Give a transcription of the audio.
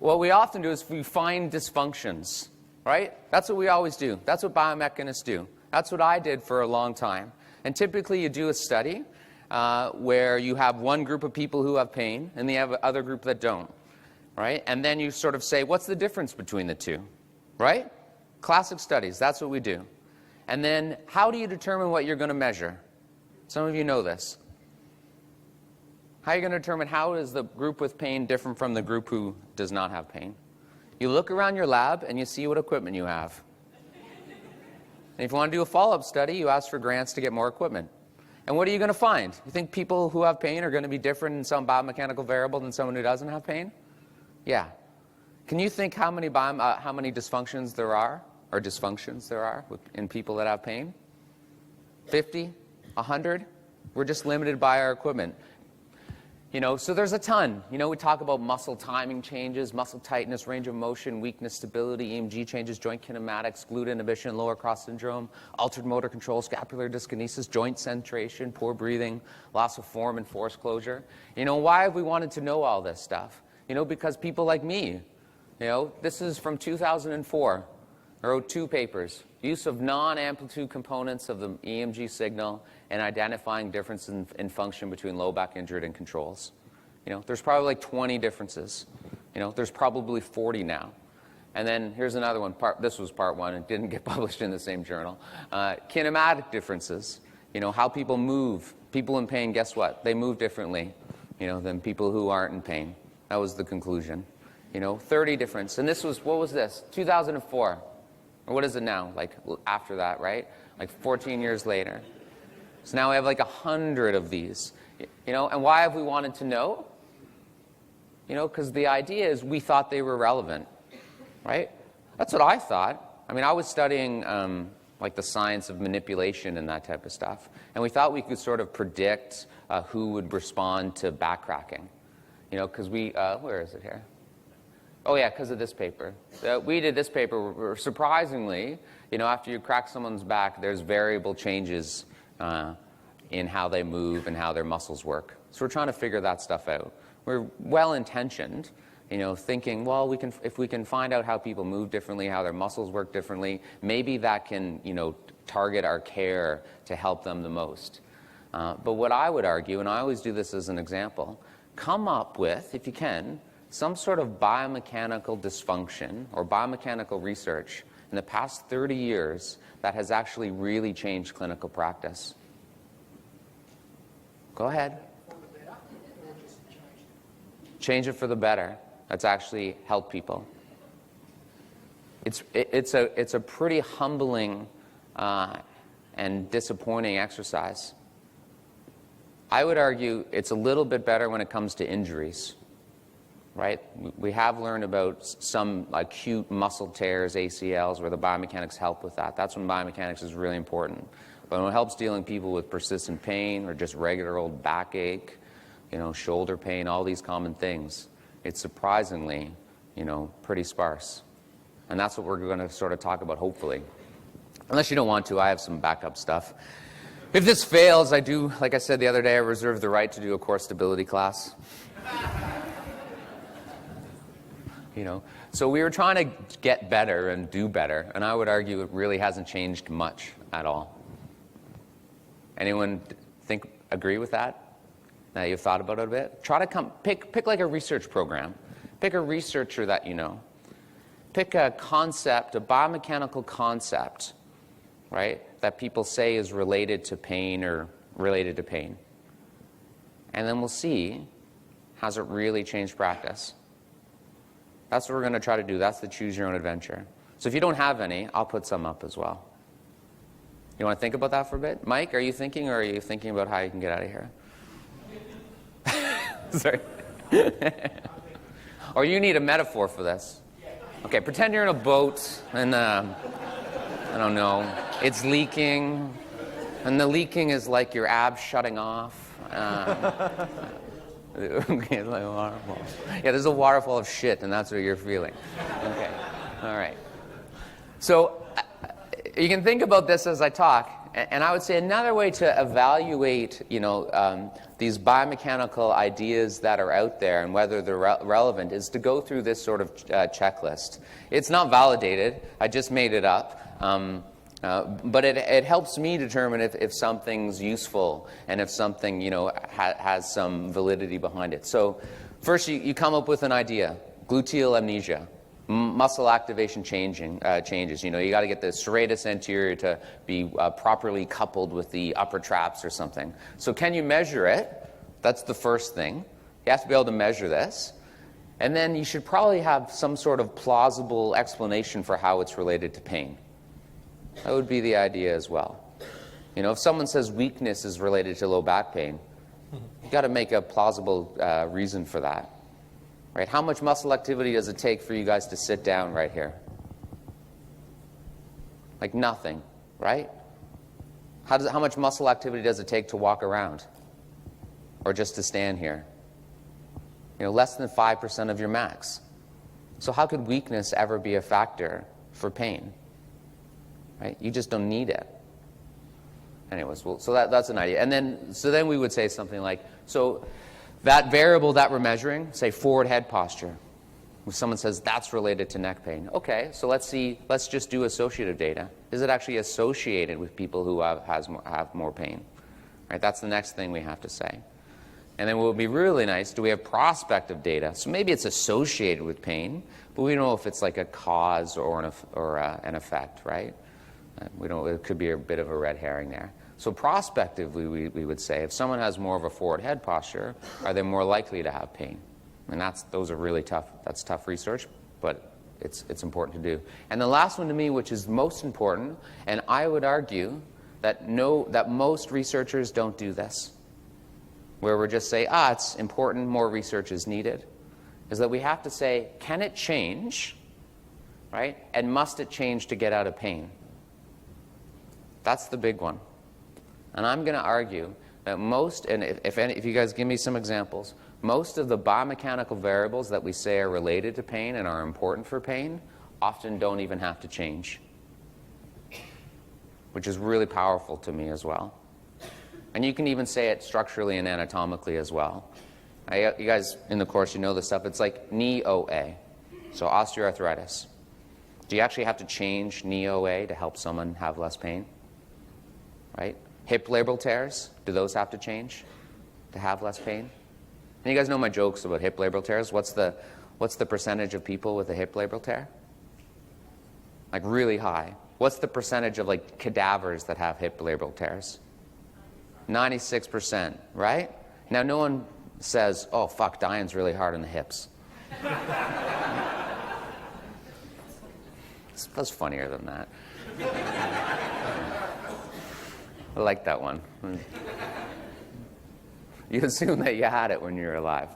what we often do is we find dysfunctions, right? That's what we always do. That's what biomechanists do. That's what I did for a long time. And typically you do a study where you have one group of people who have pain and you have another group that don't, right? And then you sort of say, what's the difference between the two, right? Classic studies, that's what we do. And then how do you determine what you're going to measure? Some of you know this. How are you going to determine how is the group with pain different from the group who does not have pain? You look around your lab and you see what equipment you have. And if you want to do a follow-up study, you ask for grants to get more equipment. And what are you going to find? You think people who have pain are going to be different in some biomechanical variable than someone who doesn't have pain? Yeah. Can you think how many dysfunctions there are, or dysfunctions there are in people that have pain? 50? 100? We're just limited by our equipment. You know, so there's a ton. You know, we talk about muscle timing changes, muscle tightness, range of motion, weakness, stability, EMG changes, joint kinematics, glute inhibition, lower cross syndrome, altered motor control, scapular dyskinesis, joint centration, poor breathing, loss of form and force closure. You know, why have we wanted to know all this stuff? You know, because people like me, you know, this is from 2004. I wrote 2 papers. Use of non-amplitude components of the EMG signal and identifying differences in function between low back injured and controls. You know, there's probably like 20 differences. You know, there's probably 40 now. And then here's another one. This was part 1. It didn't get published in the same journal. Kinematic differences. You know, how people move. People in pain, guess what? They move differently, you know, than people who aren't in pain. That was the conclusion. You know, 30 difference. And this was, what was this? 2004. Or what is it now? Like after that, right? Like 14 years later. So now we have like 100 of these. You know, and why have we wanted to know? You know, because the idea is we thought they were relevant, right? That's what I thought. I mean, I was studying like the science of manipulation and that type of stuff. And we thought we could sort of predict who would respond to backcracking. You know, because we, where is it here? Oh yeah, because of this paper. We did this paper. Surprisingly, you know, after you crack someone's back, there's variable changes in how they move and how their muscles work. So we're trying to figure that stuff out. We're well-intentioned, you know, thinking, well, if we can find out how people move differently, how their muscles work differently, maybe that can, you know, target our care to help them the most. But what I would argue, and I always do this as an example, come up with, if you can, some sort of biomechanical dysfunction or biomechanical research in the past 30 years that has actually really changed clinical practice. Go ahead. Change it for the better. That's actually helped people. It's a pretty humbling and disappointing exercise. I would argue it's a little bit better when it comes to injuries. Right? We have learned about some acute muscle tears, ACLs, where the biomechanics help with that. That's when biomechanics is really important. But when it helps dealing people with persistent pain or just regular old backache, you know, shoulder pain, all these common things, it's surprisingly, you know, pretty sparse. And that's what we're going to sort of talk about, hopefully. Unless you don't want to, I have some backup stuff. If this fails, I do, like I said the other day, I reserve the right to do a core stability class. You know, so we were trying to get better and do better, and I would argue it really hasn't changed much at all. Anyone agree with that? Now you've thought about it a bit? Try to pick like a research program. Pick a researcher that you know. Pick a concept, a biomechanical concept, right, that people say is related to pain or related to pain. And then we'll see, has it really changed practice? That's what we're going to try to do. That's the choose your own adventure. So if you don't have any, I'll put some up as well. You want to think about that for a bit? Mike, are you thinking, or are you thinking about how you can get out of here? Sorry. Or you need a metaphor for this. Okay, pretend you're in a boat and, I don't know, it's leaking. And the leaking is like your abs shutting off. Okay, like a waterfall. Yeah, there's a waterfall of shit, and that's what you're feeling. Okay, all right. So you can think about this as I talk, And I would say another way to evaluate, these biomechanical ideas that are out there and whether they're relevant is to go through this sort of checklist. It's not validated. I just made it up. But it helps me determine if something's useful and if something, has some validity behind it. So first you come up with an idea, gluteal amnesia. Muscle activation changes. You got to get the serratus anterior to be properly coupled with the upper traps or something. So can you measure it? That's the first thing. You have to be able to measure this. And then you should probably have some sort of plausible explanation for how it's related to pain. That would be the idea as well. If someone says weakness is related to low back pain, you got to make a plausible reason for that. Right? How much muscle activity does it take for you guys to sit down right here? Like nothing, right? How much muscle activity does it take to walk around? Or just to stand here? Less than 5% of your max. So how could weakness ever be a factor for pain? Right? You just don't need it. Anyways, so that's an idea. And then we would say something like, so that variable that we're measuring, say forward head posture. If someone says that's related to neck pain, okay, so let's just do associative data. Is it actually associated with people who have more pain? Right, that's the next thing we have to say. And then what would be really nice, do we have prospective data? So maybe it's associated with pain, but we don't know if it's like a cause or an effect, right? It could be a bit of a red herring there. So prospectively, we would say, if someone has more of a forward head posture, are they more likely to have pain? And those are really tough. That's tough research, but it's important to do. And the last one to me, which is most important, and I would argue that most researchers don't do this, where we just say, it's important, more research is needed, is that we have to say, can it change, right? And must it change to get out of pain? That's the big one. And I'm going to argue that if you guys give me some examples, most of the biomechanical variables that we say are related to pain and are important for pain often don't even have to change, which is really powerful to me as well. And you can even say it structurally and anatomically as well. You guys in the course, you know this stuff. It's like knee OA, so osteoarthritis. Do you actually have to change knee OA to help someone have less pain? Right? Hip labral tears, do those have to change to have less pain? And you guys know my jokes about hip labral tears. What's the percentage of people with a hip labral tear? Like really high. What's the percentage of like cadavers that have hip labral tears? 96%, right? Now no one says, oh fuck, dying's really hard on the hips. That's funnier than that. I like that one. You assume that you had it when you were alive.